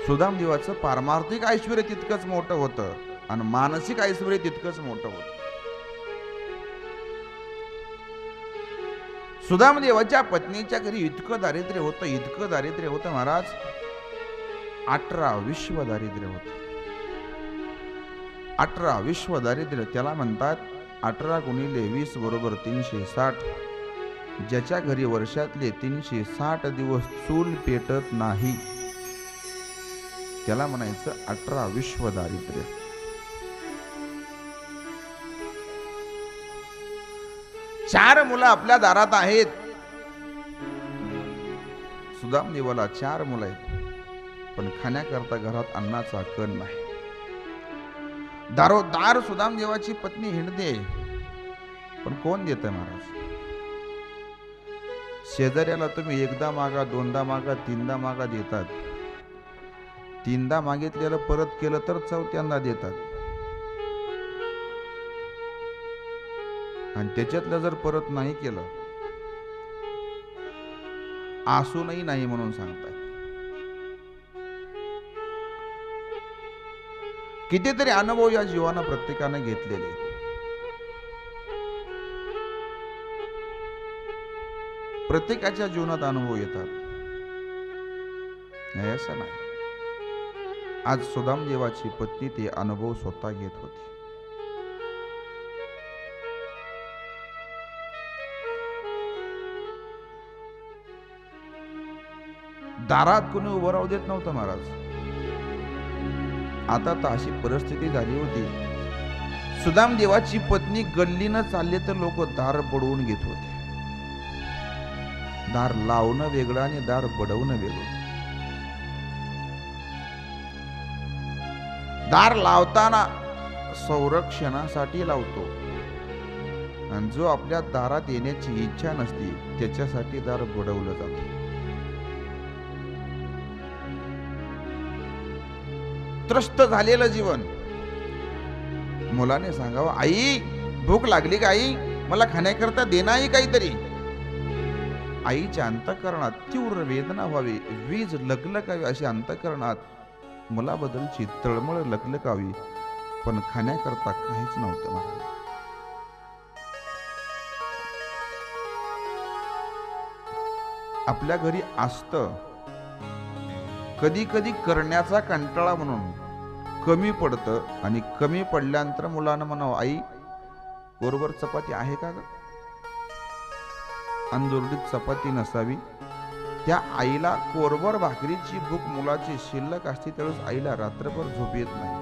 सुदामदेवाचं पारमार्थिक ऐश्वर्य तितकंच मोठं होतं आणि मानसिक ऐश्वर्य तितकंच मोठं होतं. सुदामदेवाच्या पत्नीच्या घरी इतकं दारिद्र्य होतं महाराज, 18 विश्व दारिद्र्य होतं. 18 विश्व दारिद्र्य त्याला म्हणतात 18 गुणिले 20 बरोबर 360. ज्याच्या घरी वर्षातले 360 दिवस चूल पेटत नाही त्याला म्हणायचं 18 विश्व दारिद्र्य. चार मुलं आपल्या दारात आहेत. सुदामदेवाला 4 मुलं आहेत, पण खाण्याकरता घरात अन्नाचा कण नाही. दारोदार सुदामदेवाची पत्नी हिंडते, पण कोण देतं महाराज? शेजाऱ्याला तुम्ही एकदा मागा, दोनदा मागा, तीनदा मागा देतात. तीनदा मागितलेलं परत केलं तर चौथ्यांदा देतात, आणि त्याच्यातलं जर परत नाही केलं असूनही नाही म्हणून सांगतात. कितीतरी अनुभव या जीवानं प्रत्येकानं घेतलेले. प्रत्येकाच्या जीवनात अनुभव येतात, नाही असं नाही. आज सुदामदेवाची पत्नी ते अनुभव स्वतः घेत होती. दारात कोणी उभं राहू देत नव्हतं महाराज. आता तर अशी परिस्थिती झाली होती, सुदामदेवाची पत्नी गल्लीनं चालले तर लोक दार बडवून घेत होते. दार लावणं वेगळं आणि दार बडवणं वेगळं. दार लावताना संरक्षणासाठी लावतो, आणि जो आपल्या दारात येण्याची इच्छा नसती त्याच्यासाठी दार बडवलं जातं. त्रस्त झालेलं जीवन. मुलाने सांगावं, आई भूक लागली का आई, मला खाण्याकरता देणं आई काहीतरी. आईच्या अंतःकरणात तीव्र वेदना व्हावी, वीज लगलगावी अशी अंतःकरणात मुलाबद्दलची तळमळ लगलगावी, पण खाण्याकरता काहीच नव्हतं महाराज. आपल्या घरी असतं, कधी कधी करण्याचा कंटाळा म्हणून कमी पडतं, आणि कमी पडल्यानंतर मुलानं म्हणावं, आई बरोबर चपाती आहे का ग? अंजुरडीत चपाती नसावी. त्या आईला कोरभर भाकरीची भूक मुलाची शिल्लक असते, त्यावेळेस आईला रात्रभर झोप येत नाही.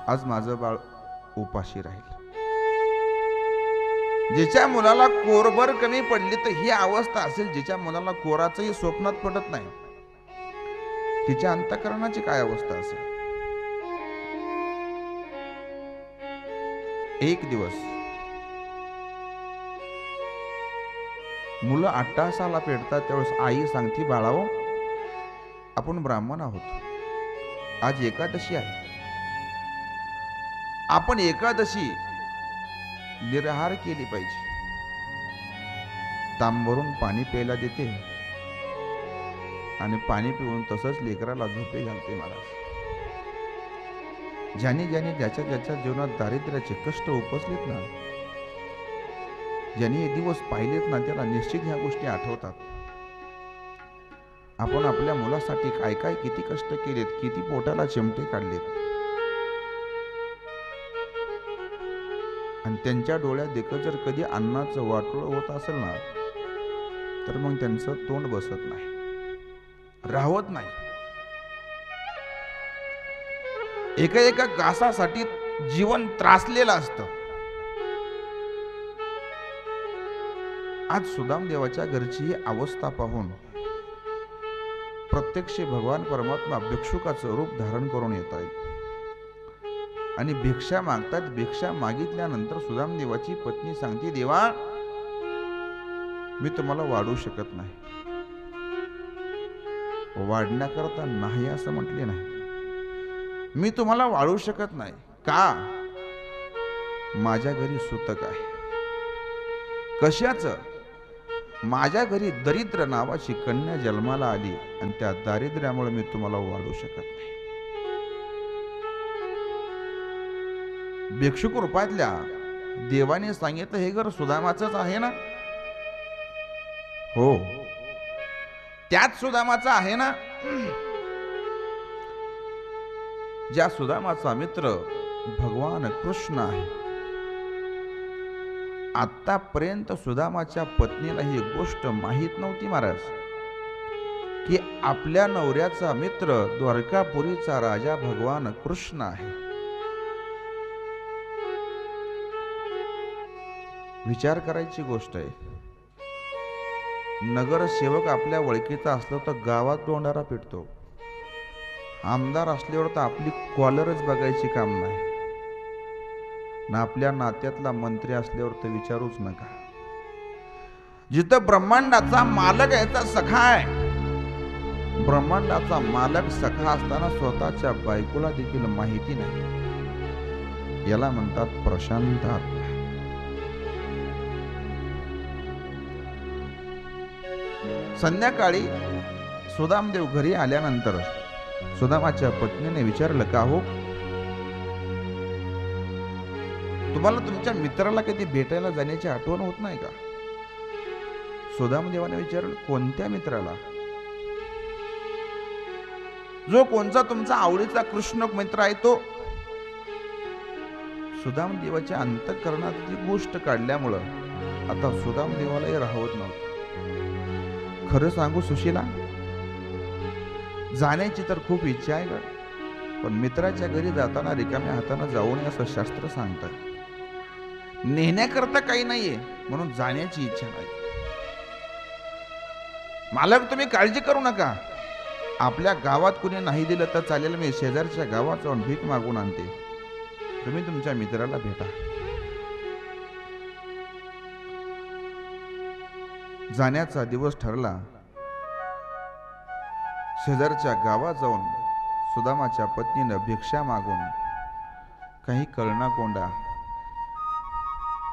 आज माझं बाळ उपाशी राहील. ज्याच्या मुलाला कोरभर कमी पडली तर ही अवस्था असेल. ज्याच्या मुलाला कोराचंही स्वप्नात पडत नाही, तिच्या अंतःकरणाची काय अवस्था असेल? एक दिवस मुलं अट्टासाला पेटतात, त्यावेळेस आई सांगते, बाळाओ आपण ब्राह्मण आहोत, आज एकादशी आहे. आपण एकादशी निराहार केली पाहिजे. तांबरून पाणी प्यायला देते आणि पाणी पिऊन तसंच लेकराला झोपे घालते महाराज. ज्याने ज्याच्या जीवनात दारिद्र्याचे कष्ट उपसलेत ना, ज्याने हे दिवस पाहिलेत ना, त्याला निश्चित ह्या गोष्टी आठवतात. आपण आपल्या मुलासाठी काय काय किती कष्ट केलेत, किती पोटाला चिमटे काढलेत, आणि त्यांच्या डोळ्यात देखत जर कधी अन्नाचं वाटोळं होत असेल ना, तर मग त्यांचं तोंड बसत नाही, राहत नाही. एका एका घासासाठी जीवन त्रासलेलं असतं. आज सुदामदेवाच्या घरची ही अवस्था पाहून प्रत्यक्ष भगवान परमात्मा भिक्षुकाचं रूप धारण करून येत आहेत आणि भिक्षा मागतात. भिक्षा मागितल्यानंतर सुदामदेवाची पत्नी सांगते, देवा मी तुम्हाला वाढू शकत नाही. वाढण्याकरता नाही असं म्हटले नाही, मी तुम्हाला वाढू शकत नाही. का? माझ्या घरी सूतक आहे. कशाचं? माझ्या घरी दरिद्र नावाची कन्या जन्माला आली आणि त्या दारिद्र्यामुळे मी तुम्हाला वाढू शकत नाही. भिक्षुक रूपातल्या देवाने सांगितलं हे घर सुदामाचंच आहे ना. हो, त्याच सुदामाचा आहे ना ज्या सुदामाचा मित्र भगवान कृष्ण आहे. आतापर्यंत सुदामाच्या पत्नीला ही गोष्ट माहीत नव्हती महाराज, की आपल्या नवऱ्याचा मित्र द्वारकापुरीचा राजा भगवान कृष्ण आहे. विचार करायची गोष्ट आहे. नगरसेवक आपल्या ओळखीचा असलो तर गावात तोंडारा पिटतो. आमदार असल्यावर तर आपली कॉलरच बघायची काम नाही ना. आपल्या नात्यातला मंत्री असल्यावर तर विचारूच नका. जिथं ब्रह्मांडाचा मालक याचा सखा आहे, ब्रह्मांडाचा मालक सखा असताना स्वतःच्या बायकोला देखील माहिती नाही, याला म्हणतात प्रशांत आत्मा. संध्याकाळी सुदामदेव घरी आल्यानंतर सुदामाच्या पत्नीने विचारलं, का हो, तुम्हाला तुमच्या मित्राला कधी भेटायला जाण्याची आठवण होत नाही का? सुदामदेवाने विचारलं, कोणत्या मित्राला? जो कोणचा तुमचा आवडीचा कृष्ण मित्र आहे तो. सुदामदेवाच्या अंतःकरणात ती गोष्ट काढल्यामुळं आता सुदामदेवालाही राहवत नव्हतं. खरं सांगू सुशीला, जाण्याची तर खूप इच्छा आहे का, पण मित्राच्या घरी जाताना रिकाम्या हाताने जाऊ नये असं शास्त्र सांगतं. नेण्याकरता काही नाहीये म्हणून जाण्याची इच्छा नाही. मालक तुम्ही काळजी करू नका, आपल्या गावात कुणी नाही दिलं तर चालेल, मी शेजारच्या गावात जाऊन भीक मागून आणते, तुम्ही तुमच्या मित्राला भेटा. जाण्याचा दिवस ठरला. शेजारच्या गावात जाऊन सुदामाच्या पत्नीनं भिक्षा मागून काही कळणा कोंडा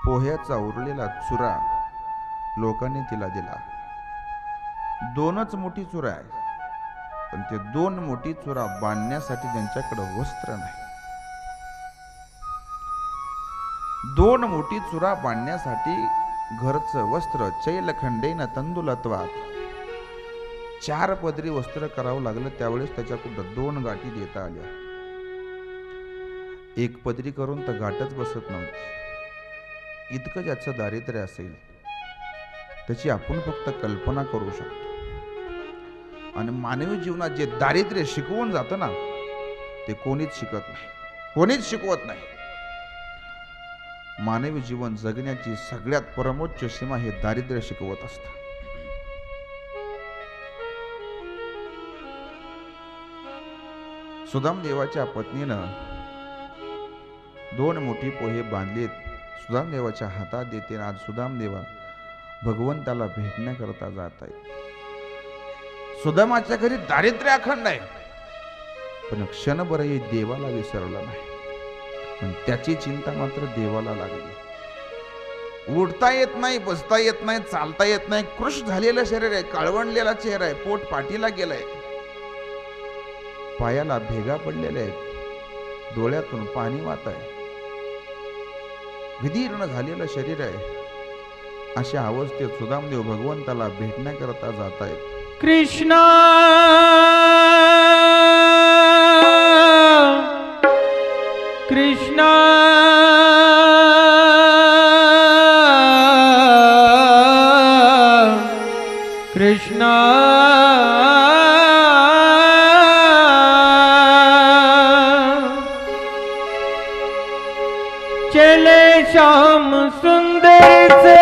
पोह्याचा उरलेला चुरा लोकांनी तिला दिला. 2च मोठी चुरा आहे, पण ते 2 मोठी चुरा बांधण्यासाठी त्यांच्याकडे वस्त्र नाही. 2 मोठी चुरा बांधण्यासाठी घरचं वस्त्र चैलखंडेन तंदुलत्वात 4 पदरी वस्त्र करावं लागलं. त्यावेळेस त्याच्याकडं 2 गाठी देता आल्या. 1 पदरी करून तर गाठच बसत नव्हती. इतकं ज्याचं दारिद्र्य असेल त्याची आपण फक्त कल्पना करू शकतो. आणि मानवी जीवनात जे दारिद्र्य शिकवून जातं ना, ते कोणीच शिकत नाही, कोणीच शिकवत नाही. मानवी जीवन जगण्याची सगळ्यात परमोच्च सीमा हे दारिद्र्य शिकवत असतं. सुदामदेवाच्या पत्नीनं 2 मोठी पोहे बांधलीत, सुदामदेवाच्या हातात देते. आज सुदामदेवा भगवंताला भेटण्याकरता जात आहेत. सुदामाच्या घरी दारिद्र्य अखंड आहे, पण क्षणभरही देवाला विसरला नाही. पण त्याची चिंता मात्र देवाला लागली. उठता येत नाही, बसता येत नाही, चालता येत नाही, कृश झालेलं शरीर आहे, काळवंडलेला चेहरा आहे, पोट पाठीला गेलाय, पायाला भेगा पडलेल्या आहेत, डोळ्यातून पाणी वाहत आहे, विदीर्ण झालेलं शरीर आहे. अशा अवस्थेत सुदामदेव भगवंताला भेटण्याकरता जात आहेत. कृष्णा कृष्णा कृष्णा चले श्याम सुंदर से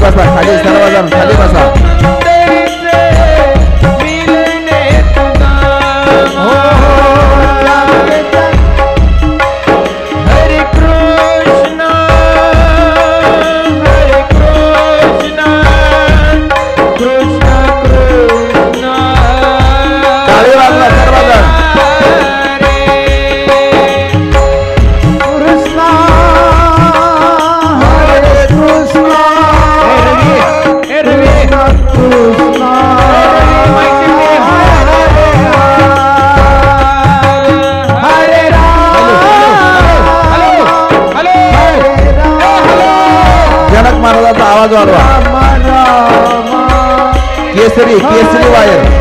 बसा, खाली सर्वजण खाली बसा. आवाज वाढवा. केसरी केसरी वायर.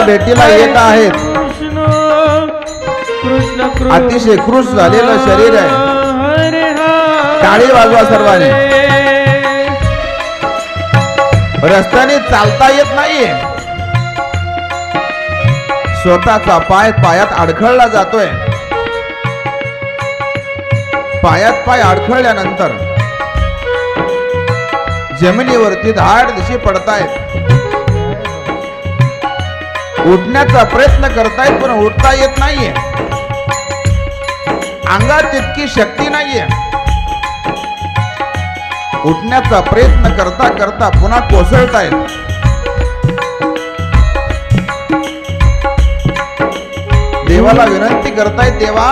भेटीला येत आहेत. अतिशय खुश झालेलं शरीर आहे. टाळी वाजवा सर्वांनी. रस्त्याने चालता येत नाहीये. स्वतःचा पाय पायात अडखळला जातोय. पायात पाय अडखळल्यानंतर जमिनीवरती धाड दिशी पडतायत. उठण्याचा प्रयत्न करतायत पण उठता येत नाहीये. अंगात तितकी शक्ती नाहीये. उठण्याचा प्रयत्न करता करता पुन्हा कोसळतायत. देवाला विनंती करतायत, देवा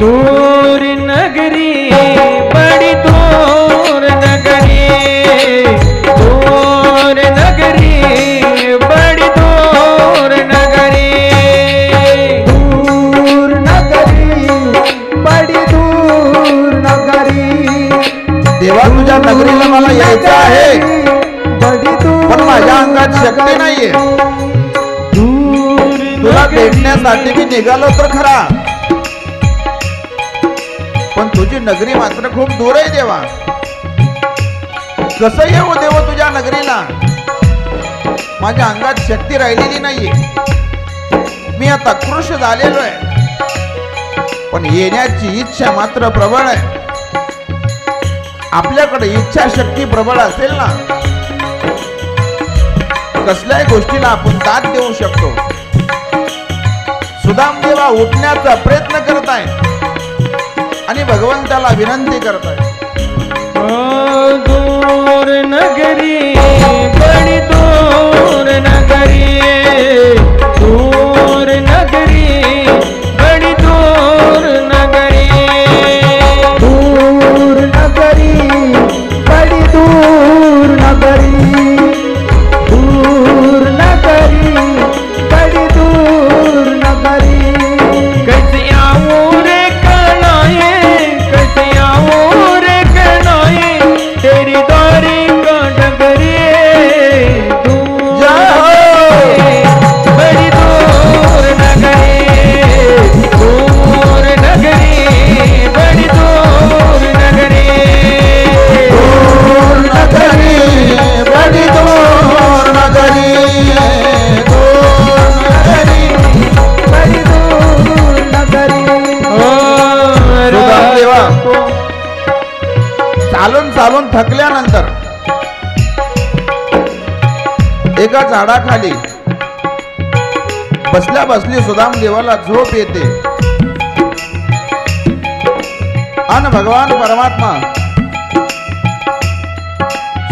दूर नगरी बड़ी दूर नगरी, दूर नगरी बड़ी दूर नगरी, दूर नगरी बड़ी दूर नगरी. देवा तुझ्या नगरीला मला यायचं आहे बड़ी दूर पण माझ्या अंगात शक्ती नाहीये. तुला भेटण्यासाठी मी निघालो तर खरा पण तुझी नगरी मात्र खूप दूर आहे देवा. कसं येऊ देव तुझ्या नगरीला. माझ्या अंगात शक्ती राहिलेली नाहीये. मी आता कृश झालेलो आहे पण येण्याची इच्छा मात्र प्रबळ आहे. आपल्याकडे इच्छा शक्ती प्रबळ असेल ना, कसल्याही गोष्टीला आपण दाद देऊ शकतो. सुदाम देवा उठण्याचा प्रयत्न करताय आणि भगवंताला विनंती करताय. दूर नगरी बड़ी दूर नगरी, दूर नगरी बड़ी दूर नगरी, दूर नगरी बड़ी दूर नगरी, दूर नगरी एका झाडाखाली बसल्या बसली सुदाम देवाला झोप येते आणि भगवान परमात्मा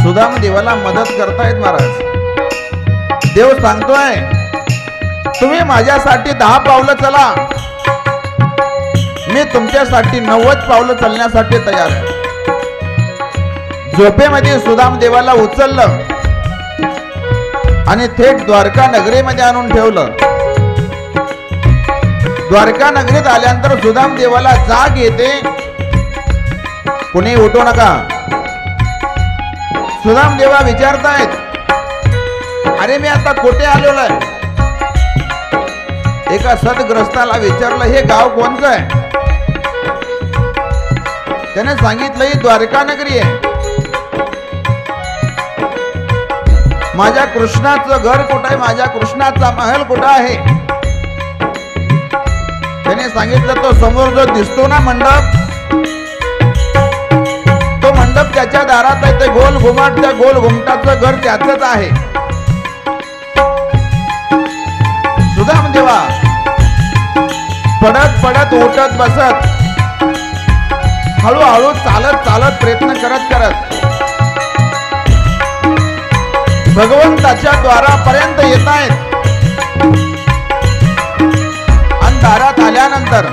सुदाम देवाला मदत करतायत महाराज। देव सांगतोय तुम्ही माझ्यासाठी 10 पावलं चला, मी तुमच्यासाठी 90 पावलं चालण्यासाठी तयार आहे। झोपेमध्ये सुदाम देवाला उचललं आणि थेट द्वारका नगरीमध्ये आणून ठेवलं। द्वारका नगरीत आल्यानंतर सुदाम देवाला जाग येते, कुणी उठू नका। सुदाम देवा विचारतायत अरे मी आता कुठे आलेलो आहे? एका सदग्रस्ताला विचारलं हे गाव कोणतं आहे? त्याने सांगितलं ही द्वारका नगरी आहे। माझ्या कृष्णाचं घर कुठं आहे? माझ्या कृष्णाचा महल कुठं आहे? त्याने सांगितलं तो समोर जो दिसतो ना मंडप, तो मंडप त्याच्या दारात आहे। ते गोल घुमट, त्या गोल घुमटाचं घर त्याचंच आहे। सुदाम देवा पडत पडत उठत बसत हळूहळू चालत चालत प्रयत्न करत करत भगवंताच्या द्वारापर्यंत येत आहेत। आणि दारात आल्यानंतर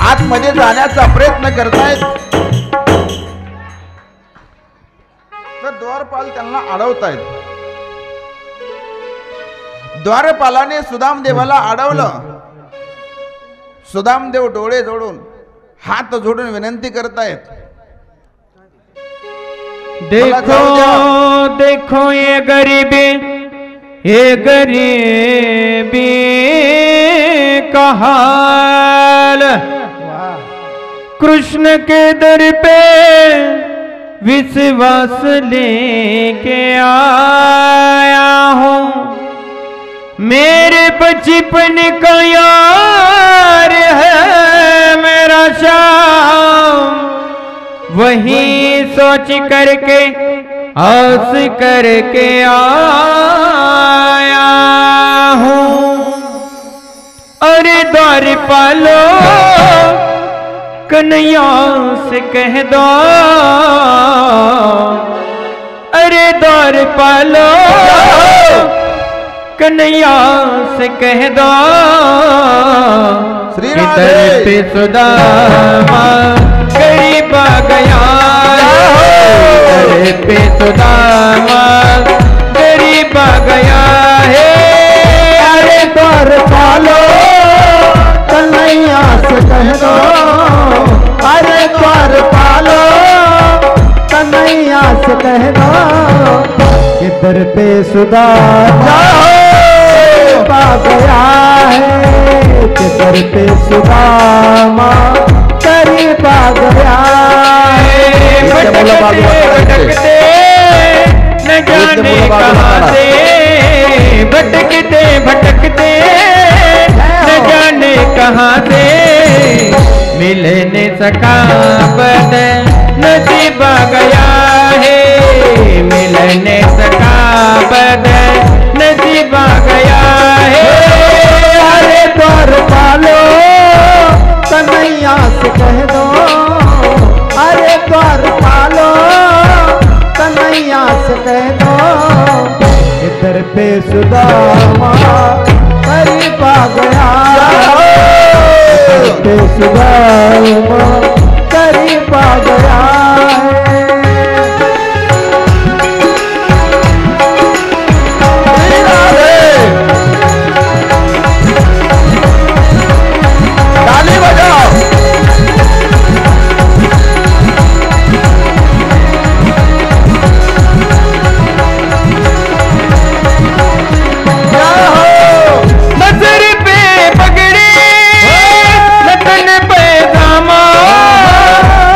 आतमध्ये जाण्याचा प्रयत्न करतायत तर द्वारपाल त्यांना अडवतायत। द्वारपालाने सुदाम देवाला अडवलं। सुदामदेव डोळे जोडून हात जोडून विनंती करतायत, देखो देखो ये गरीबी का हाल, कृष्ण के दर पे विश्वास लेके आया हूँ। मेरे बचपन का यार है मेरा श्याम, वही सोच करके आस करके आया हूँ। अरे द्वारपालो कन्हैया से कह दो, अरे द्वारपालो कन्हैया से कह दो, इधर पे सुदामा गरीब आ गया, इधर पे सुदामा गरीब आ गया है। अरे द्वारपालो कन्हैया से कह दो, अरे द्वारपालो कन्हैया से कह दो, इधर पे सुदामा आ गया है, इधर पे सुदामा करीब आ गया है। भटकते न जाने कहाँ से, भटकते भटकते न जाने कहाँ से, मिल न सका बद नसीब आ गया है, मिल न सका बद नसीब आ गया है। अरे द्वारपालो कन्हैया से कह दो, अरे द्वारपालो कन्हैया से कह दो, इधर पे सुदामा करीब आ गया, इधर पे सुदामा करीब आ गया है। ताली बजाओ। नजर पे पगड़ी, नतन पे दामा,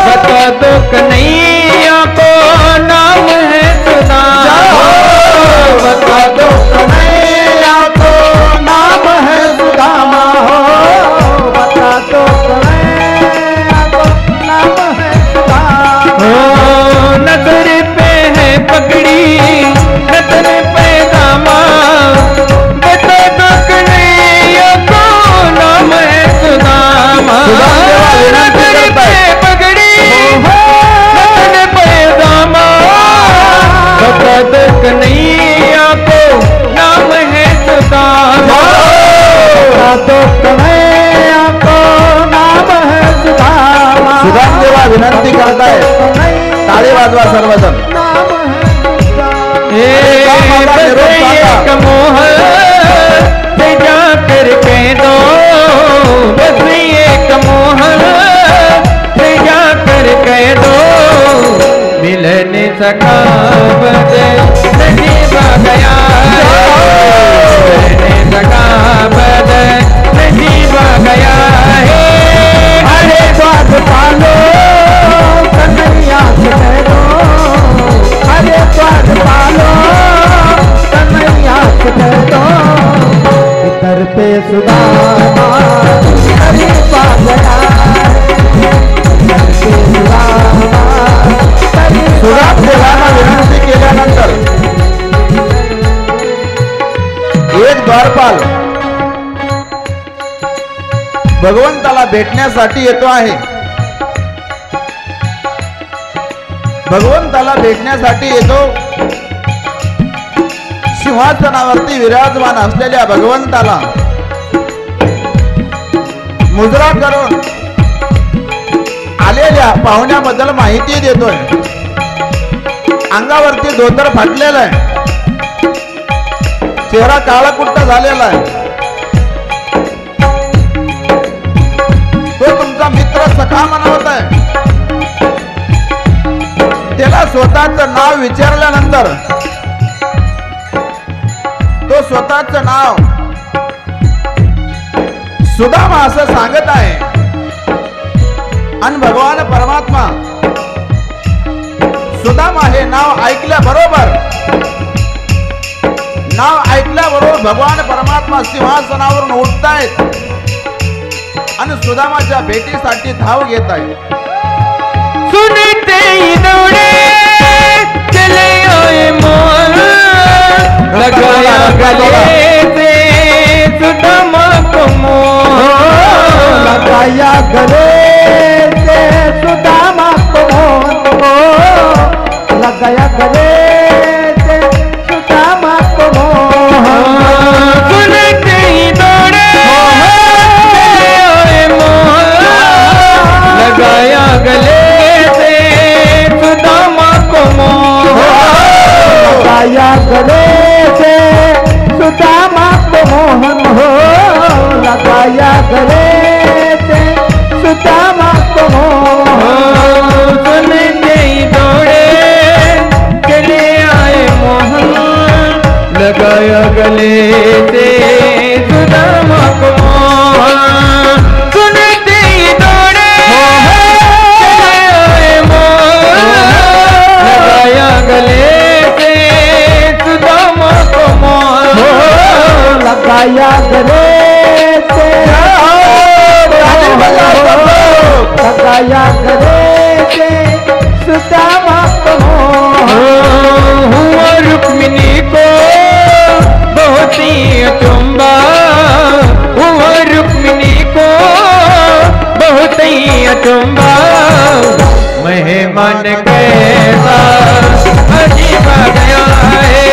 बता दो वाजवा सर्वजण. नाम है दुर्गा. एक मोह से जाकर कह दो, बस एक मोह से जाकर कह दो, मिलन सका बदल नसीब गया, मिलन सका बदल नसीब गया है. अरे द्वार पालो कन्हैया से कह दो, अरे द्वार पालो कन्हैया से कह दो, इधर पे सुदामा कभी पा गया, इधर पे सुदामा कभी सुरात देवाला विनंती केल्यानंतर एक द्वारपाल भगवंताला भेटण्यासाठी येतो आहे. भगवंताला भेटण्यासाठी येतो. सिंहासनावरती विराजमान असलेल्या भगवंताला मुजरा करून आलेल्या पाहुण्याबद्दल माहिती देतोय. अंगावरती धोतर फाटलेलं आहे, चेहरा काळाकुट्ट झालेला आहे. तो तुमचा मित्र सखा म्हणत आहे. त्याला स्वतःचं नाव विचारल्यानंतर तो स्वतःचं नाव सुदामा असं सांगत आहे. आणि भगवान परमात्मा सुदामा हे नाव ऐकल्याबरोबर भगवान परमात्मा सिंहासनावरून उठतायत आणि सुदामाच्या भेटीसाठी धाव घेत आहेत. सुनते ही दौड़े चले आए मोर, लगाया गले से सुदामा को मोह, लगाया गले से सुदामा को मोह, लगाया गले से सुदामा को मोह. सुनते ही दौड़े चले आए मोर, लगाया गले से सुदामा को मोह, लगाया गले से सुदामा को मोहन हो, लगाया गले से सुदामा को मोह. सुनते ही दौड़े चले आए मोहन, लगाया गले से सुदामा को मोह. सुनते ही दौड़े चले आए मोहन, लगाया गले से सुदामा को मोह. लगाया गले से लगाया गले से सुदामा को मोह. हुआ रुक्मिणी को बहुत ही अचंबा, हुआ रुक्मिणी को बहुत ही अचंबा, मेहमान कैसा अजीब गया है,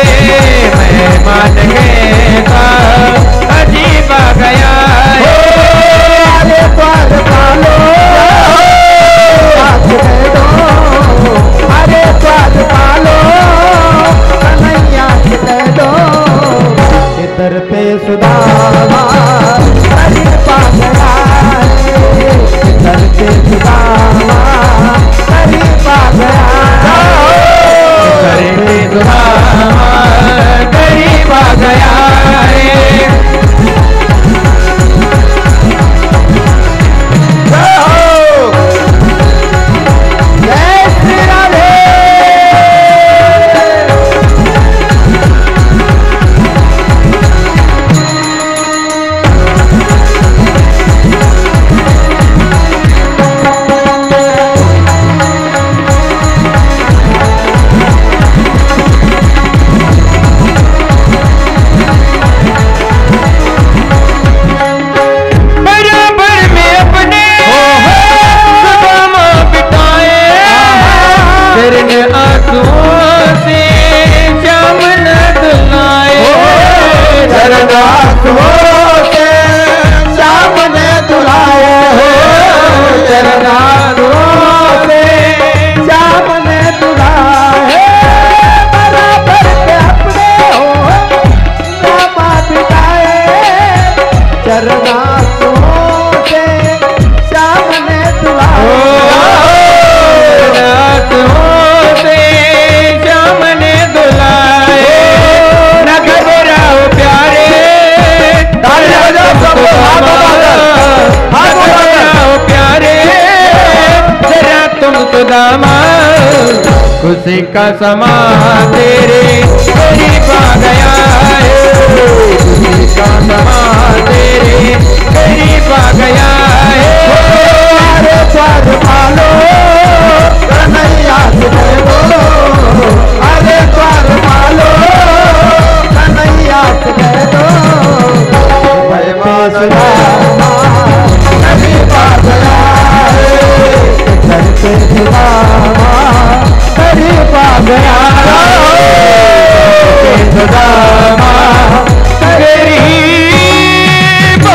मेहमान कैसा अजीब गया है. अरे द्वार पालो साथ दे दो, अरे द्वार पालो कन्हैया से दे दो, इधर पे सुदामा कभी पा गया है, इधर पे सुदामा कभी पा गया है, इधर पे सुदामा करीब आ गया है. जय श्री राधे. करना तुझे श्याम ने दुआ रात होते श्याम ने दुलाए न घबराओ प्यारे घबराओ प्यारे जरा तुम तो दामा खुशी का समा तेरे करीब आ गया है खुशी का समा तेरे करीब आ गया है अरे द्वार पालो कन्हैया से दे दो अरे द्वार पालो कन्हैया से दे दो मैं बासुरा करीब आ गया है घर पे सुदामा करीब आ गया सुदामा करीब आ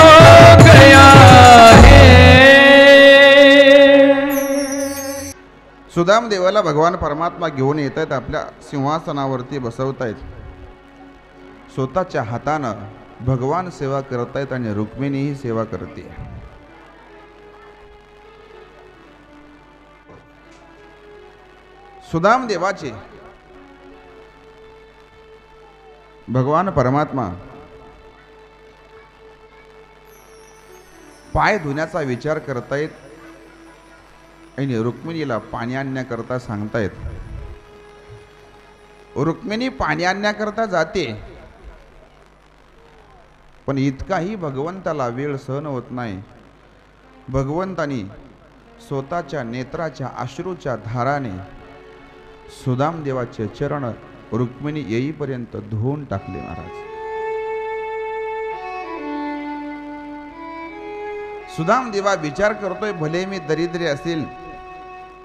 गया है। सुदाम देवाला भगवान परमात्मा घेऊन येत आहेत, आपल्या सिंहासनावरती बसवतायत, स्वतःच्या हातानं भगवान सेवा करतायत आणि रुक्मिणीही सेवा करते. सुदाम देवाचे भगवान परमात्मा पाय धुण्याचा विचार करतायत आणि रुक्मिणीला पाणी आणण्याकरता सांगतायत. रुक्मिणी पाणी आणण्याकरता जाते, पण इतकाही भगवंताला वेळ सहन होत नाही. भगवंतानी स्वतःच्या नेत्राच्या अश्रूच्या धाराने सुदाम देवाचे चरण रुक्मिणी येईपर्यंत धुवून टाकले. महाराज सुदाम देवा विचार करतोय, भले मी दरिद्री असेल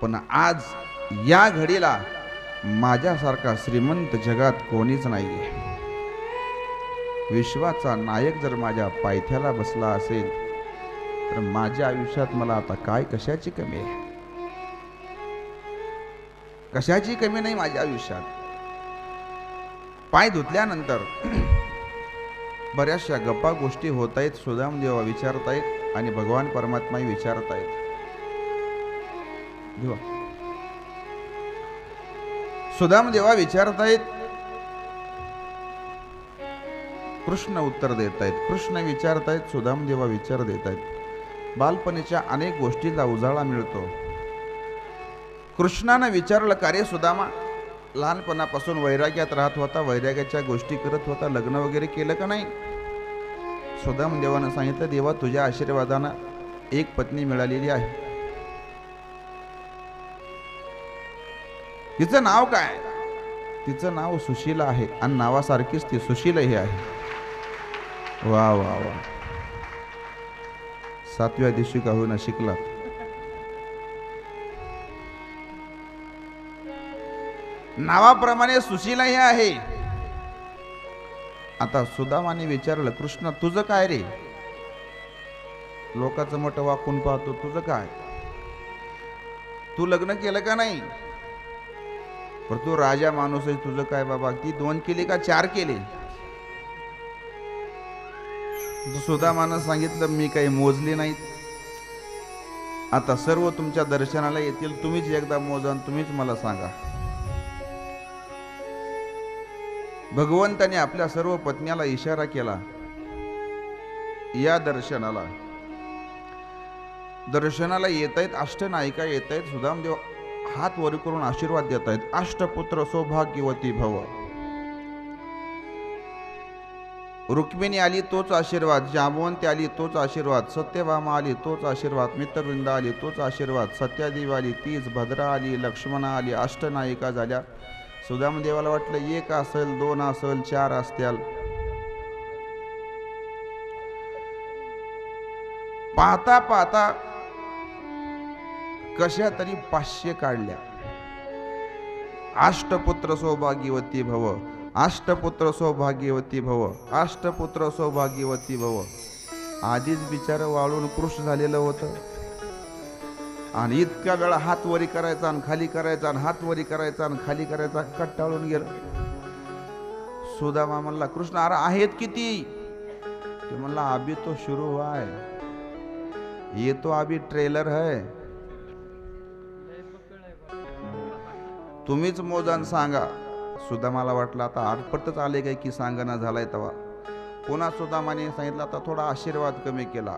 पण आज या घडीला माझ्यासारखा श्रीमंत जगात कोणीच नाहीये. विश्वाचा नायक जर माझ्या पायथ्याला बसला असेल तर माझ्या आयुष्यात मला आता काय कशाची कमी आहे? कशाची कमी नाही माझ्या आयुष्यात. पाय धुतल्यानंतर बऱ्याचशा गप्पा गोष्टी होत आहेत. सुदाम देवा विचारतायत आणि भगवान परमात्माही विचारतायत. देवा सुदाम देवा विचारतायत, कृष्ण उत्तर देत आहेत. कृष्ण विचारतायत, सुदाम देवा विचार देत आहेत. बालपणीच्या अनेक गोष्टीला उजाळा मिळतो. कृष्णानं विचारलं, का रे सुदामा, लहानपणापासून वैराग्यात राहत होता, वैराग्याच्या गोष्टी करत होता, लग्न वगैरे केलं का नाही? सुदाम देवानं सांगितलं, देवा तुझ्या आशीर्वादानं एक पत्नी मिळालेली आहे. तिचं नाव काय? तिचं नाव सुशीला आहे आणि नावासारखीच ती सुशीलही आहे. वा वा वा, 7व्या दिवशी का होईना शिकला. नावाप्रमाणे सुशीलाही आहे. आता सुदामाने विचारलं, कृष्ण तुझं काय रे? लोकांचं मोठं वाकून पाहतो, तुझं काय? तू लग्न केलं का नाही? पर तू राजा माणूस आहे, तुझं काय बाबा? ती 2 केली का 4 केली? सुदामानं सांगितलं, मी काही मोजली नाहीत. आता सर्व तुमच्या दर्शनाला येतील, तुम्हीच एकदा मोजा आणि तुम्हीच मला सांगा. भगवंताने आपल्या सर्व पत्न्याला इशारा केला, या दर्शनाला येत आहेत. अष्टनायिका येत आहेत. सुदामदेव हात वर करून आशीर्वाद देत आहेत. अष्टपुत्र सौभाग्यवती भव. रुक्मिणी आली तोच आशीर्वाद, जांबवंती आली तोच आशीर्वाद, सत्यभामा आली तोच आशीर्वाद, मित्रवृंदा आली तोच आशीर्वाद, सत्यादेवी आली तीच, भद्रा आली, लक्ष्मणा आली. अष्टनायिका झाल्या. सुदामदेवाला वाटलं 1 असेल, 2 असेल, 4 असतील. पाहता पाहता कशा तरी 500 काढल्या. अष्टपुत्र सौभाग्यवती भव, अष्टपुत्र सौभाग्यवती भव, अष्टपुत्र सौभाग्यवती भव. आधीच बिचार वाळून कृष्ण झालेलं होतं आणि इतक्या वेळा हात वरी करायचा आणि खाली करायचा आणि हात वरी करायचा आणि खाली करायचा, कट्टाळून गेलं. सुदामा म्हणला, कृष्ण अरे आहेत किती? ते म्हणला अभी तो शुरू हुआ है, ये तो अभी ट्रेलर है. तुम्हीच मोजान सांगा. सुदामाला वाटलं आता आरपटच आले काय की सांगना झालाय तेव्हा. पुन्हा सुदामाने सांगितलं आता थोडा आशीर्वाद कमी केला.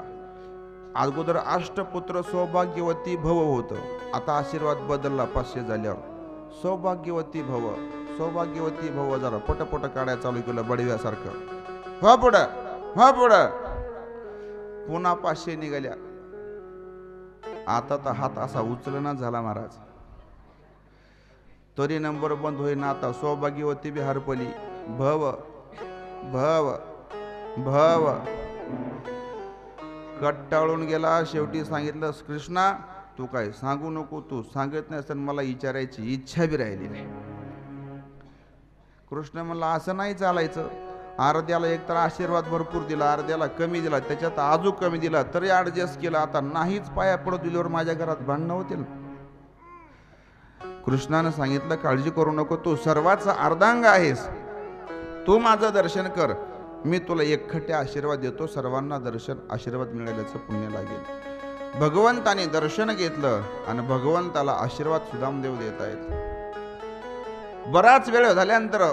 अगोदर अष्टपुत्र सौभाग्यवती भव होतं, आता आशीर्वाद बदलला 500 झाल्यावर. सौभाग्यवती भव, सौभाग्यवती भव. जरा पटपट काढायला चालू केलं बडव्यासारखं. हो पुढं, हो पुढं. पुन्हा 500 निघाल्या. आता तर हात असा उचलना झाला महाराज. तरी नंबर बंद होईना. आता सौभाग्यवती बी हरपली. भव भव भव. कट्टाळून गेला. शेवटी सांगितलं कृष्णा तू काय सांगू नको, तू सांगत नाही तर मला विचारायची इच्छा बी राहिली नाही. कृष्ण म्हणला असं नाही चालायचं. अर्ध्याला एकतर आशीर्वाद भरपूर दिला, अर्ध्याला कमी दिला, त्याच्यात अजून कमी दिला तरी ऍडजस्ट केला. आता नाहीच पाया पडत दिल्यावर माझ्या घरात भांडणं होतील. कृष्णानं सांगितलं काळजी करू नको, तू सर्वाचा अर्धांग आहेस, तू माझं दर्शन कर, मी तुला एकखट्टे आशीर्वाद देतो, सर्वांना दर्शन आशीर्वाद मिळाल्याचं पुण्य लागेल. भगवंताने दर्शन घेतलं आणि भगवंताला आशीर्वाद सुदामदेव देत आहेत. बराच वेळ झाल्यानंतर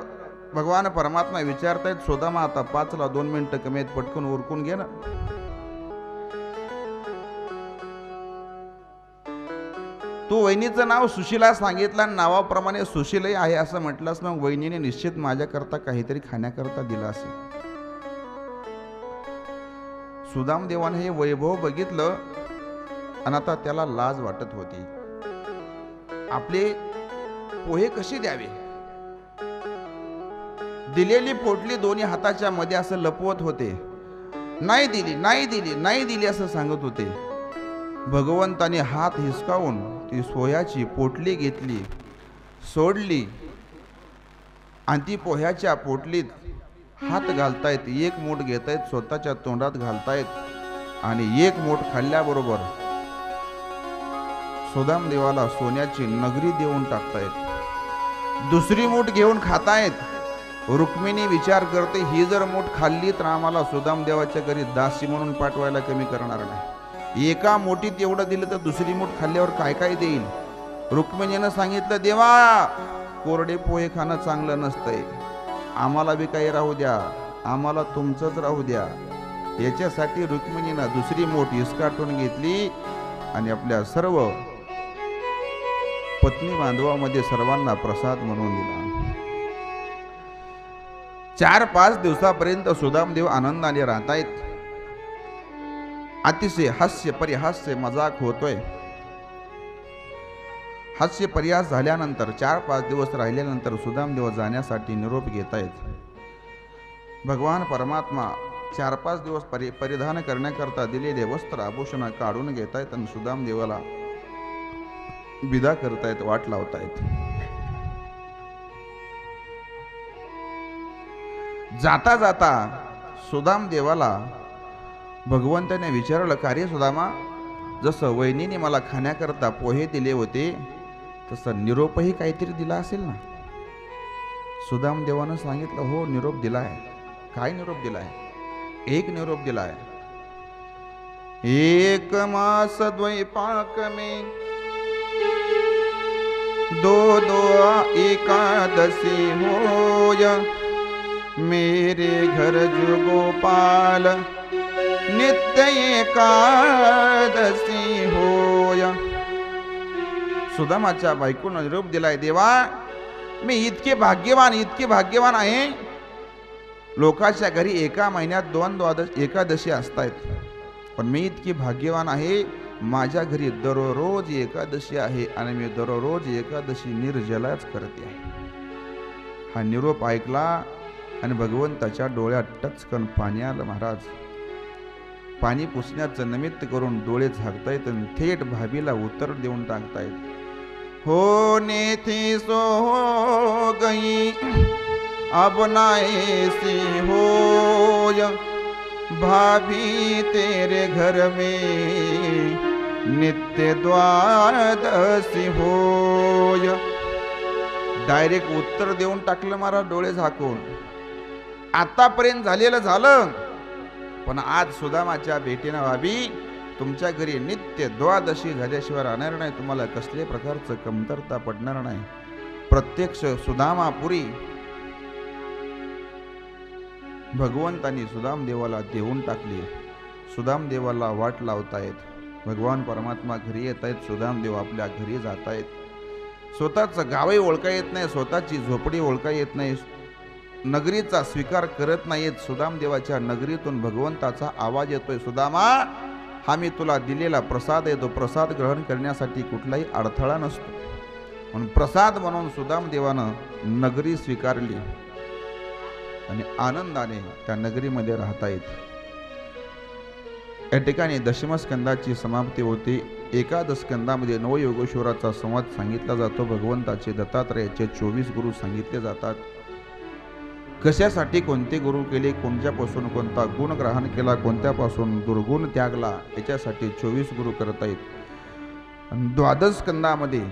भगवान परमात्मा विचारतायत सुदामा आता 5ला 2 मिनिटं कमी आहेत, पटकन उरकून घे ना. तू वहिनीचं नाव सुशीला सांगितलं आणि नावाप्रमाणे सुशीलही आहे असं म्हटलंस, मग वहिनीने निश्चित माझ्याकरता काहीतरी खाण्याकरता दिलं असेल. सुदामदेवाने हे वैभव बघितलं आणि आता त्याला लाज वाटत होती. आपले पोहे कसे द्यावे, दिलेली पोटली दोन्ही हाताच्या मध्ये असं लपवत होते. नाही दिली, नाही दिली, नाही दिली असं सांगत होते. भगवंताने हात हिसकावून ती सोयाची पोटली घेतली, सोडली आणि ती पोह्याच्या पोटलीत हात घालतायत. एक मूठ घेतायत, स्वतःच्या तोंडात घालतायत आणि एक मूठ खाल्ल्याबरोबर सुदामदेवाला सोन्याची नगरी देऊन टाकतायत. दुसरी मूठ घेऊन खातायत. रुक्मिणी विचार करते ही जर मूठ खाल्ली तर आम्हाला सुदामदेवाच्या घरी दासी म्हणून पाठवायला कमी करणार नाही. एका मोठीत एवढं दिलं तर दुसरी मूठ खाल्ल्यावर काय काय देईल. रुक्मिणीनं सांगितलं देवा कोरडे पोहे खाणं चांगलं नसतंय, आम्हाला बी काही राहू द्या, आम्हाला तुमचंच राहू द्या. याच्यासाठी रुक्मिणीनं दुसरी मूठ हिसकाटून घेतली आणि आपल्या सर्व पत्नी बांधवामध्ये सर्वांना प्रसाद म्हणून दिला. 4-5 दिवसापर्यंत सुदामदेव आनंदाने राहतायत. अतिशय हास्य परिहास्य मजाक होतोय. हास्य परिहास झाल्यानंतर 4-5 दिवस राहिल्यानंतर सुदामदेव जाण्यासाठी निरोप घेतायत. भगवान परमात्मा 4-5 दिवस परिधान करण्याकरता दिलेले वस्त्र आभूषण काढून घेतायत आणि सुदामदेवाला विदा करतायत, वाट लावतायत. जाता जाता सुदामदेवाला भगवंताने विचारलं का रे सुदामा, जसं वहिनीने मला खाण्याकरता पोहे दिले होते तसं निरोपही काहीतरी दिला असेल ना. सुदामदेवानं सांगितलं हो निरोप दिलाय. काय निरोप दिलाय? एक निरोप दिलाय. एक मास द्वैपाक में 2 एकादशी होय, मेरे घर जो गोपाल नित्य एकादशी होय. सुदामाच्या बायकोनं निरोप दिलाय देवा मी इतके भाग्यवान आहे. लोकांच्या घरी एका महिन्यात 2 एकादशी असतायत, पण मी इतकी भाग्यवान आहे माझ्या घरी दररोज एकादशी आहे आणि मी दररोज एकादशी निर्जलाच करते आहे. हा निरोप ऐकला आणि भगवंताच्या डोळ्यात टचकन पाणी आलं. महाराज पाणी पुसण्याचं निमित्त करून डोळे झाकतायत आणि थेट भाभीला उत्तर देऊन टाकतायत. होने थी सो हो गई अब ना ऐसी होय, भाभी तेरे घर में नित्य द्वादशी होय. डायरेक्ट उत्तर देऊन टाकलं महाराज डोळे झाकून. आतापर्यंत झालेलं झालं, पण आज सुदामाच्या भेटीनं व्हावी. तुमच्या घरी नित्य द्वादशी झाल्याशिवाय राहणार नाही. तुम्हाला कसल्याही प्रकारचं कमतरता पडणार नाही. प्रत्यक्ष सुदामापुरी भगवंतांनी सुदाम देवाला देऊन टाकली. सुदाम देवाला वाट लावतायत. भगवान परमात्मा घरी येत आहेत. सुदाम देव आपल्या घरी जात आहेत. स्वतःचं गावही ओळखा येत नाही, स्वतःची झोपडी ओळखा येत नाही, नगरीचा स्वीकार करत नाहीत. सुदाम देवाच्या नगरीतून भगवंताचा आवाज येतोय, सुदामा हा मी तुला दिलेला प्रसाद आहे. तो प्रसाद ग्रहण करण्यासाठी कुठलाही अडथळा नसतो. म्हणून प्रसाद म्हणून सुदाम देवानं नगरी स्वीकारली आणि आनंदाने त्या नगरीमध्ये राहता येत. या ठिकाणी दशमस्कंदाची समाप्ती होती. एकादश स्कंदामध्ये नवयोगेश्वराचा संवाद सांगितला जातो. भगवंताचे दत्तात्रयाचे 24 गुरु सांगितले जातात. कशासाठी कोणते गुरु केले, कोणत्यापासून कोणता गुण ग्रहण केला, कोणत्यापासून दुर्गुण त्यागला, याच्यासाठी 24 गुरु करता येत. द्वादश स्कंदामध्ये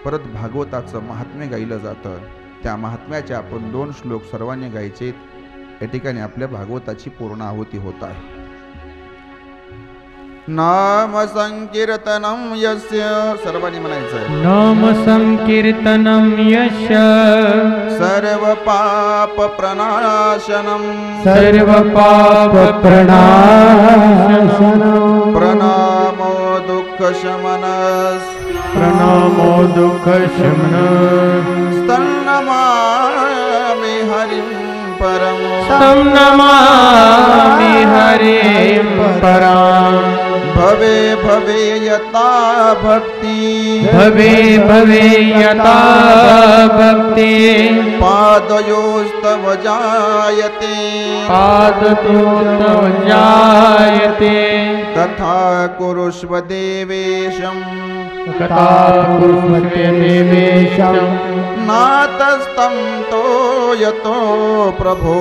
परत भागवताचं महात्म्य गायलं जातं. त्या महात्म्याचे आपण 2 श्लोक सर्वांनी गायचे. या ठिकाणी आपल्या भागवताची पूर्ण आहुती होत आहे. नाम संकीर्तनम यस्य, सर्वांनी म्हणायचं नाम संकीर्तनम यस्य सर्व पाप प्रणाशनम सर्व पाप प्रणाशनम प्रणामो दुःख शमनस प्रणामो दुःख शमनस स्तन्नमामि हरिं परम स्तन्नमामि हरिं परम भवे भवे यता भक्ति भवे भवे यथा भक्ति पादयोस्तव जायते पादतोस्तव जायते तथा कुरुष्व देवेशं तथा कुरुष्व देवेशं नातस्तं तोयतो प्रभो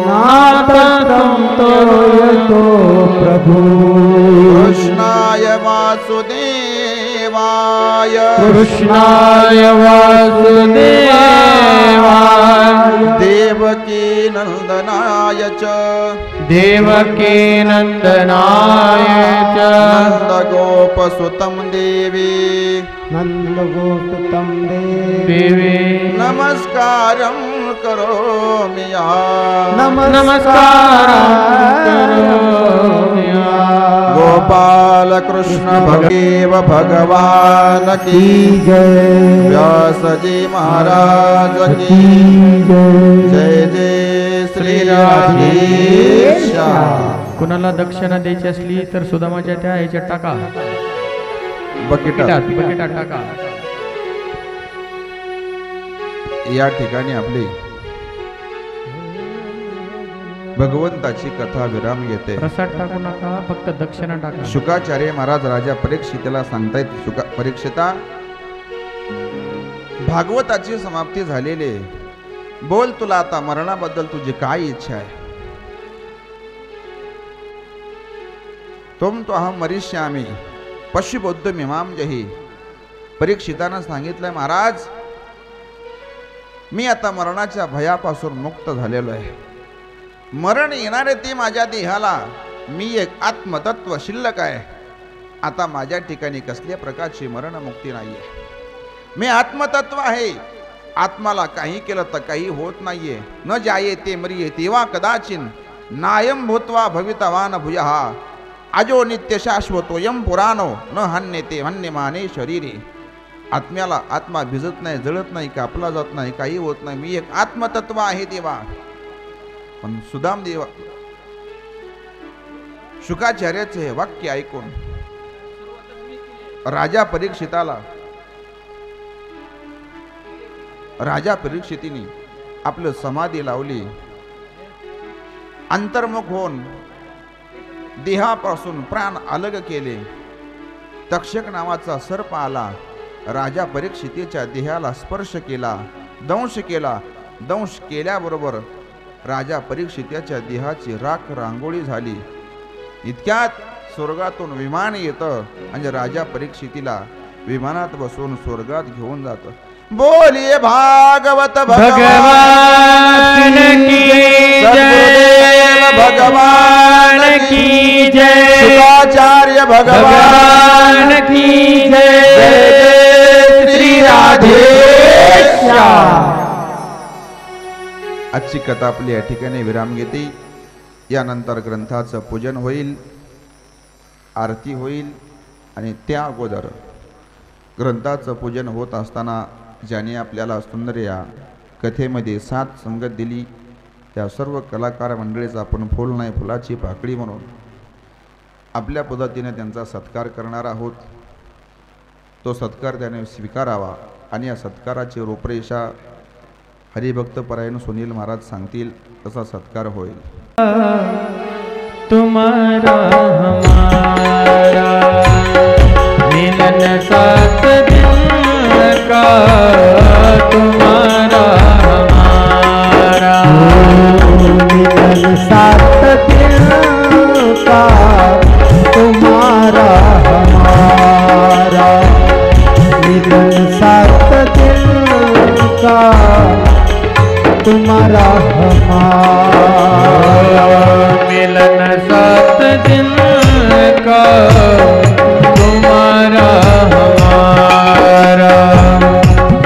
नातस्तं तोयतो प्रभो कृष्णाय वासुदेवाय कृष्णाय वासुदेवाय देवकी नंदनाय च देवकी नंदनाय च नन्दगोपसुतं देवी नन्दगोपसुतं देवी नमस्कारं करोमि या नमस्कारं करोमि गोपाल कृष्ण भगेव भगवान की जय व्यास जी महाराज की जय जय श्री राधेश. कुणाला दक्षिणा द्यायची असली तर सुदामाच्या त्या ह्याच्यात टाका, बकेटात. बकेटात टाका. या ठिकाणी आपली भगवंताची कथा विराम येते. प्रसाद टाकू नका, फक्त दक्षिणा टाका. शुकाचार्य महाराज राजा परीक्षिताला सांगतायत, परीक्षिता भागवताची समाप्ती झालेली, बोल तुला आता मरणाबद्दल तुझी काय इच्छा आहे. तुम तो अहम मरिष्यामी पशुबौद्ध मिमाम जही. परीक्षितानं सांगितलंय, महाराज मी आता मरणाच्या भयापासून मुक्त झालेलो आहे. मरण येणारे ते माझ्या देहाला, मी एक आत्मतत्व शिल्लक आहे. आता माझ्या ठिकाणी कसल्या प्रकारची मरणमुक्ती नाहीये. मी आत्मतत्व आहे. आत्माला काही केलं तर काही होत नाहीये. न जाये ते मरिये तेव्हा कदाचिन नायम भूत्वा भवितवान भूयः अजो नित्य शाश्वतोयम पुराणो न हन्ये ते हन्यमाने शरीरे. आत्म्याला आत्मा भिजत नाही, जळत नाही, कापला जात नाही, काही होत नाही. मी एक आत्मतत्व आहे देवा. पण सुदाम देवा शुकाचार्याचे हे वाक्य ऐकून राजा परीक्षितीने आपलं समाधी लावली. अंतर्मुख होऊन देहापासून प्राण अलग केले. तक्षक नावाचा सर्प आला, राजा परीक्षितीच्या देहाला स्पर्श केला, दंश केला. दंश केल्याबरोबर राजा परीक्षिताच्या देहाची राख रांगोळी झाली. इतक्यात स्वर्गातून विमान येतं आणि राजा परीक्षितीला विमानात बसवून स्वर्गात घेऊन जातं. बोलिए भागवत भगवान की जय, भगवान की जय, शुकाचार्य भगवान भगवान की जय, श्री राधेश्याम. आजची कथा आपली या ठिकाणी विराम घेते. यानंतर ग्रंथाचं पूजन होईल, आरती होईल आणि त्या अगोदर ग्रंथाचं पूजन होत असताना ज्याने आपल्याला सुंदर या कथेमध्ये साथ संगत दिली त्या सर्व कलाकार मंडळीचा आपण फुल नाही फुलाची पाकळी म्हणून आपल्या पद्धतीने त्यांचा सत्कार करणार आहोत. तो सत्कार त्याने स्वीकारावा आणि या सत्काराची रूपरेषा हरिभक्त परायण सुनील महाराज सांगतील तसा सत्कार होईल. तुम्हारा हमारा मिलन सात दिन का, तुम्हारा हमारा मिलन सात दिन का, तुम्हारा हमारा मिलन सात दिन का, तुम्हारा हमारा मिलन सात दिन का, तुम्हारा हमारा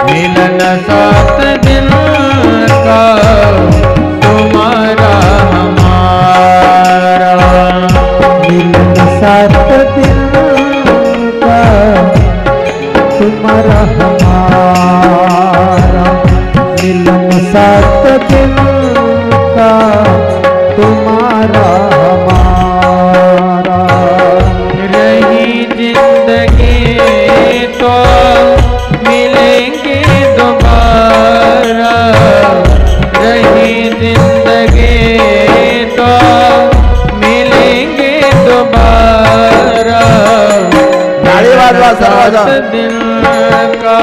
मिलन सात दिन का, तुम्हारा हमारा मिलन सात दिन का, तुम्हारा हमारा मिलन सात दिन का, तुम्हारा हमारा. रही जिंदगी तो मिलेंगे दोबारा, रही जिंदगी तो मिलेंगे दोबारा. ताली वाजवा सर्वजण. सात दिन का,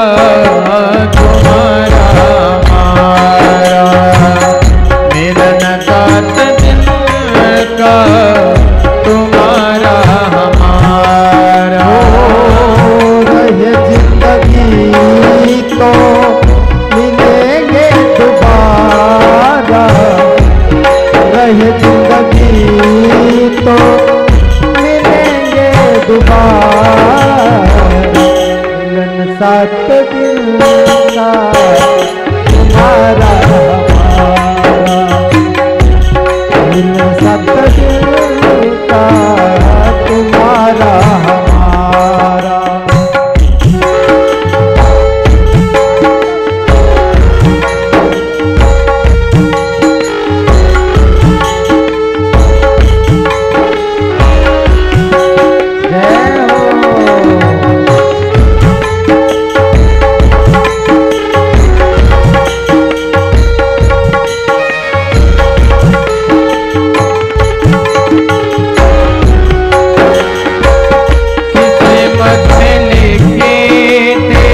तुम्हारा हमारा मिलन सात दिन का, तुम्हारा हमारा. रहे जिंदगी तो मिलेंगे दोबारा, रहे जिंदगी तो मिलेंगे दोबारा. मिलन सात दिन का, तुम्हारा हमारा मिलन सात दिन का, तुम्हारा हमारा. जय हो. किस्मत में लिखे थे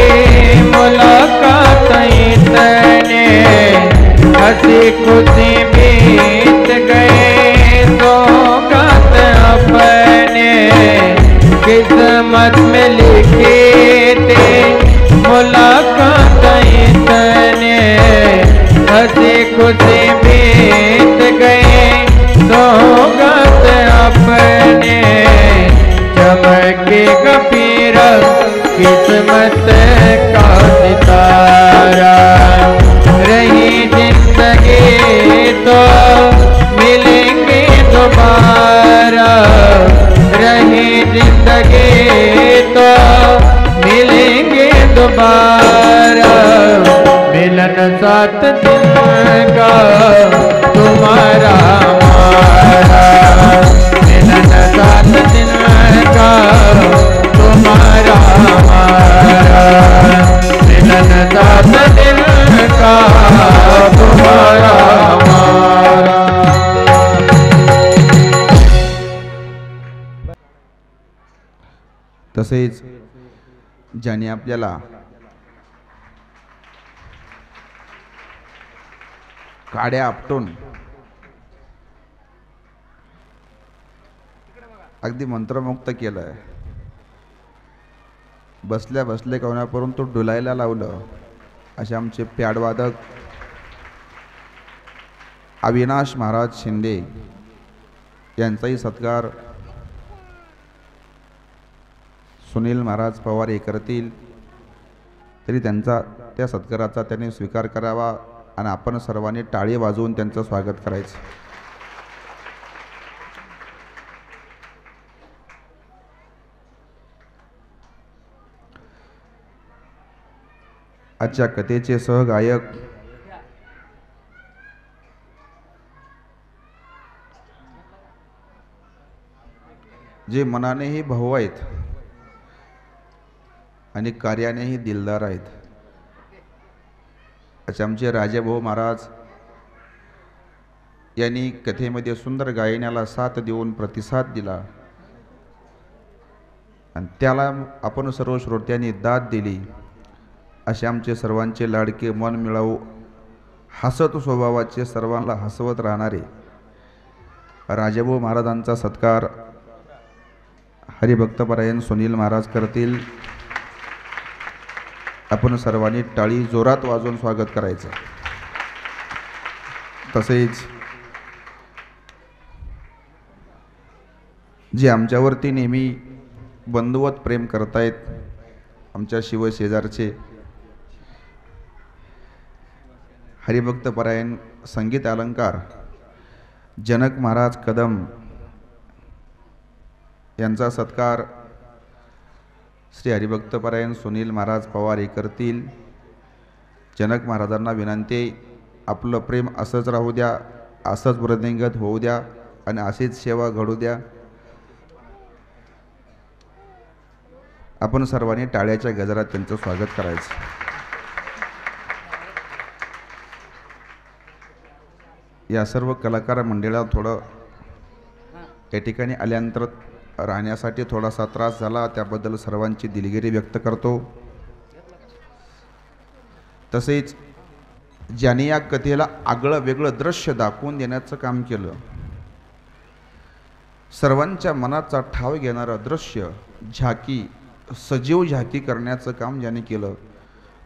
मुलाकात इतने, हंसी खुशी बीत गए सौगात अपने. किस्मत में लिखे थे मुलाकात इतने, हंसी खुशी बीत गए सौगात अपने. चमकेगा फिर किस्मत का सितारा, रही जिंदगी तो मिलेंगे दोबारा, रही जिंदगी तो मिलेंगे दोबारा. मिलन सात दिन का, तुम्हारा हमारा मिलन सात दिन का, तुम्हारा हमारा मिलन सात दिन का, तुम्हारा हमारा. तसेच ज्याने आपल्याला काड्या आपटून अगदी मंत्रमुक्त केलंय, बसल्या बसल्या कवनावरून तो डुलायला लावलं, असे आमचे प्याडवादक अविनाश महाराज शिंदे यांचाही सत्कार सुनील महाराज पवार हे करतील, तरी त्या सत्काराचा त्यांनी स्वीकार करावा आणि आपण सर्वांनी टाळी वाजवून त्यांचं स्वागत करायचं. आजच्या कथेचे सहगायक जे मनानेही भाऊ आहेत आणि कार्यानेही दिलदार आहेत, असे आमचे राजेभाऊ महाराज यांनी कथेमध्ये सुंदर गायनाला साथ देऊन प्रतिसाद दिला आणि त्याला आपण सर्व श्रोत्यांनी दाद दिली. असे आमचे सर्वांचे लाडके, मन मिळावू, हसत स्वभावाचे, सर्वांना हसवत राहणारे राजेभाऊ महाराजांचा सत्कार हरिभक्तपरायण सुनील महाराज करतील. आपण सर्वांनी टाळी जोरात वाजवून स्वागत करायचं. तसेच जे आमच्यावरती नेहमी बंधुवत प्रेम करतायत, आमच्या शिवशेजारचे हरिभक्तपरायण संगीत अलंकार जनक महाराज कदम यांचा सत्कार श्री हरिभक्तपरायण सुनील महाराज पवार हे करतील. जनक महाराजांना विनंती, आपलं प्रेम असंच राहू द्या, असंच वृद्धिंगत होऊ द्या आणि अशीच सेवा घडू द्या. आपण सर्वांनी टाळ्याच्या गजरात त्यांचं स्वागत करायचं. या सर्व कलाकार मंडळाला थोडं या ठिकाणी आल्यानंतर राहण्यासाठी थोडासा त्रास झाला, त्याबद्दल सर्वांची दिलगिरी व्यक्त करतो. तसेच ज्याने या कथेला आगळं वेगळं दृश्य दाखवून देण्याचं काम केलं, सर्वांच्या मनाचा ठाव घेणारं दृश्य, झाकी, सजीव झाकी करण्याचं काम ज्याने केलं,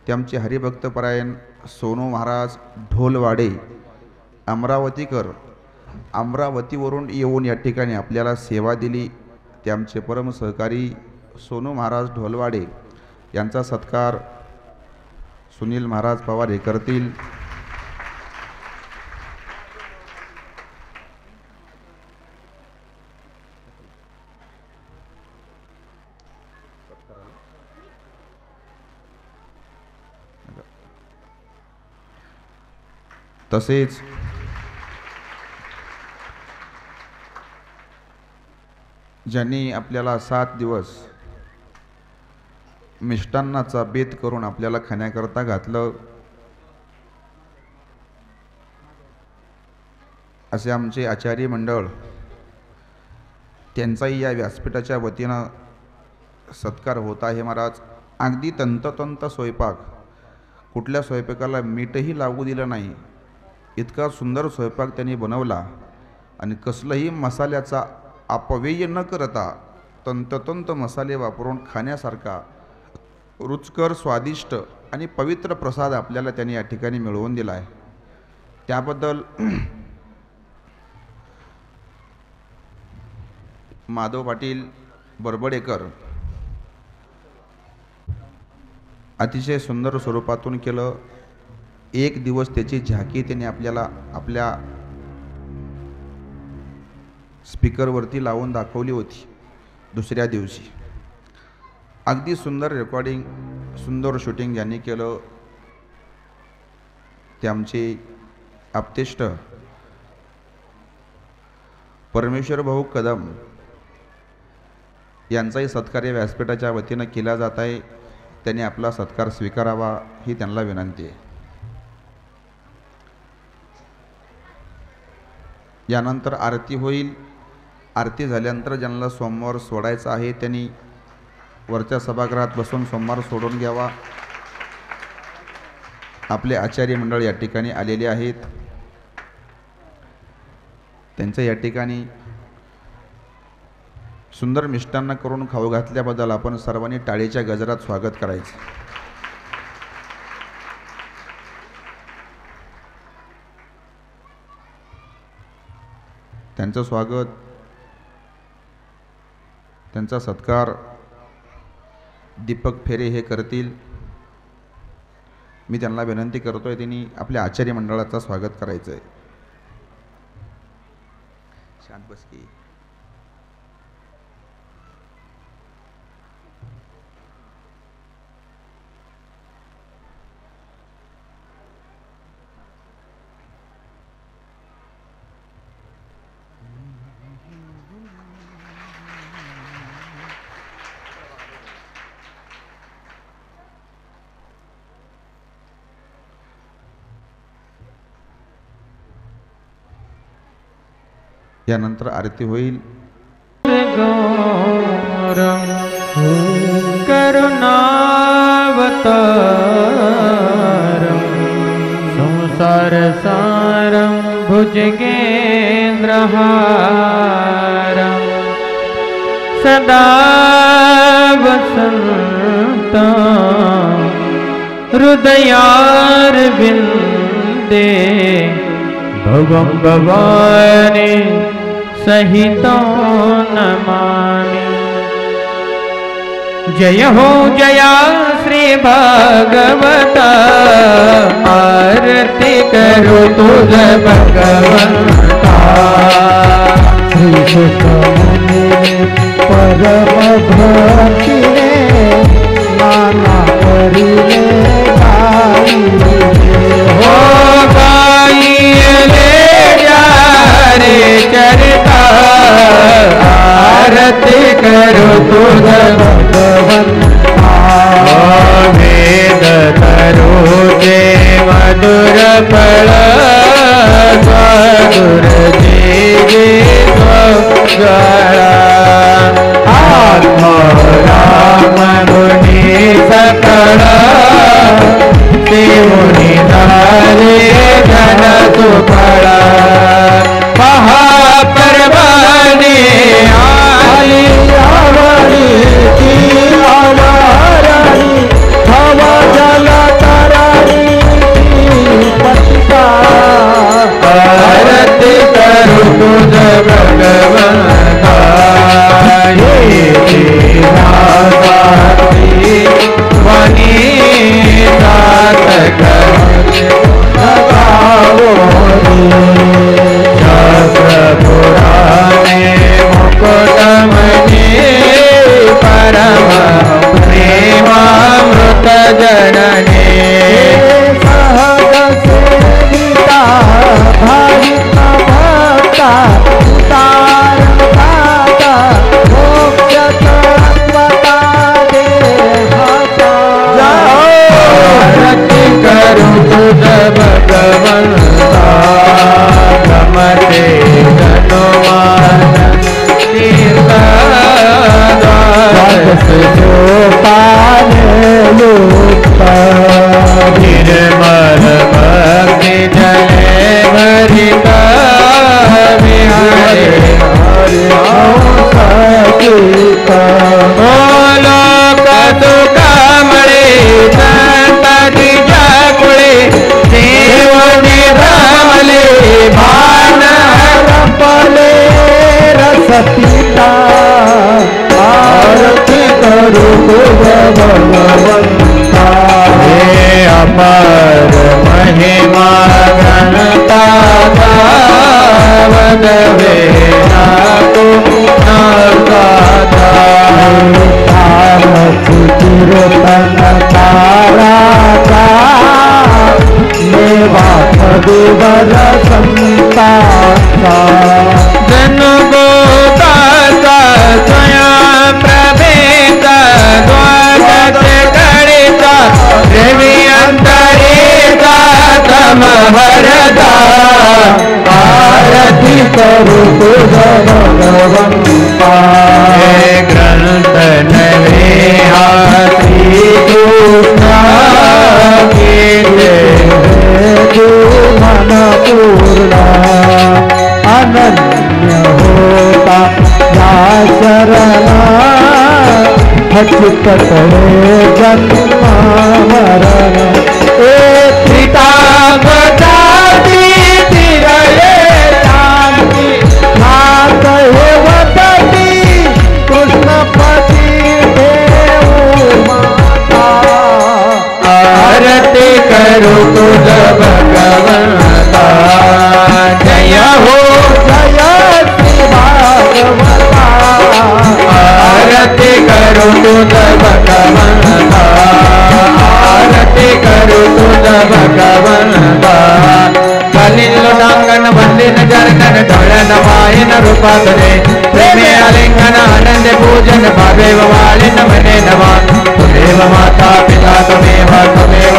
ते आमचे हरिभक्तपरायण सोनू महाराज ढोलवाडे अमरावतीकर, अमरावतीवरून येऊन या ठिकाणी आपल्याला सेवा दिली. ते आमचे परम सहकारी सोनू महाराज ढोलवाडे यांचा सत्कार सुनील महाराज पवार हे करतील. तसेच ज्यांनी आपल्याला 7 दिवस मिष्टान्नाचा बेत करून आपल्याला खाण्याकरता घातलं, असे आमचे आचार्य मंडळ, त्यांचाही या व्यासपीठाच्या वतीनं सत्कार होत आहे. महाराज, अगदी तंतोतंत स्वयंपाक, कुठल्या स्वयंपाकाला मीठही लागू दिलं नाही, इतका सुंदर स्वयंपाक त्यांनी बनवला आणि कसलंही मसाल्याचा अपव्यय न करता तंतोतंत मसाले वापरून खाण्यासारखा रुचकर, स्वादिष्ट आणि पवित्र प्रसाद आपल्याला त्यांनी या ठिकाणी मिळवून दिला आहे. त्याबद्दल माधव पाटील बरबडेकर अतिशय सुंदर स्वरूपातून केलं. एक दिवस त्याची झाकी त्यांनी आपल्याला आपल्या स्पीकरवरती लावून दाखवली होती. दुसऱ्या दिवशी अगदी सुंदर रेकॉर्डिंग, सुंदर शूटिंग ज्यांनी केलं, ते आमचे आप्तेष्ट परमेश्वर भाऊ कदम यांचाही सत्कार या व्यासपीठाच्या वतीनं केला जात आहे. त्यांनी आपला सत्कार स्वीकारावा ही त्यांना विनंती आहे. यानंतर आरती होईल. आरती झाल्यानंतर ज्यांना सोमवार सोडायचा आहे त्यांनी वरच्या सभागृहात बसून सोमवार सोडून घ्यावा. आपले आचार्य मंडळ या ठिकाणी आलेले आहेत. त्यांचं या ठिकाणी सुंदर मिष्टान्न करून खाऊ घातल्याबद्दल आपण सर्वांनी टाळीच्या गजरात स्वागत करायचं. त्यांचं स्वागत त्यांचा सत्कार दीपक फेरे हे करतील. मी त्यांना विनंती करतोय, त्यांनी आपल्या आचार्य मंडळाचं स्वागत करायचं आहे. शांत बस की. यानंतर आरती होईल. करुणावतारं संसार सारं भुजगेन्द्रहारं सदा वसन्तं हृदयारविन्दे भवं भवानी सहितो नमामि. जय हो जया श्री भागवत आरती करो तुझ भगवंता. श्री सुखमुनि परम भक्ति नाना करिले गाइले हो गाइले रे चरिता आरती करो तुझ भगवंता. वेद करो जे मधुर फल स्वादुर जी आत्मा राम मुनि सकल शिवनि धारे घन सुफल महापर्वणि आली आवड़ी की आवरणी भव जल तरणी पतिता. आरती करो तुझ भगवंता. वाणी दात शास्त्र पुराणे मुकुटमणि परम प्रेमामृत जनने सहज सेविता भावित भक्ता उदार दाता मोक्ष तत्वता देहता. आरती करो तुझ भगवंता. रमते धनुमान जो पाने लुप्ता निर्मल भक्ति जले भरिता विहरे सचिता. बोलो कदु कमले संतति जाकुले देवनि भ्रमले भान पले रसपिता. आरती करो भगवंता. हे अपार महिमा घनता गावद वेना तुम गाता. कीर्तन तारा का मेवा देवर संता. जन गोदासा स्वयं प्रभेता द्वादश करिता देवी अंतरेता तम वरदा. आरती करो भगवंता. हे ग्रंथ नवे हाथी दूसरा कीर्ते मन पूर्णा अनन्य होता या शरणा. हचित करे जन्म मरण ए पिता बताती तिरये शांति हाथ हे वदती कृष्ण कालेन रूपातरे प्रेमे आलिंगन आनंद पूजन भावेव वालिन मने नमः त्वमेव माता पिता त्वमेव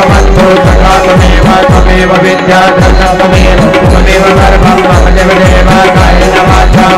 बन्धु सखा त्वमेव विद्या धनं त्वमेव गर्भं मम देव कायेन वाचा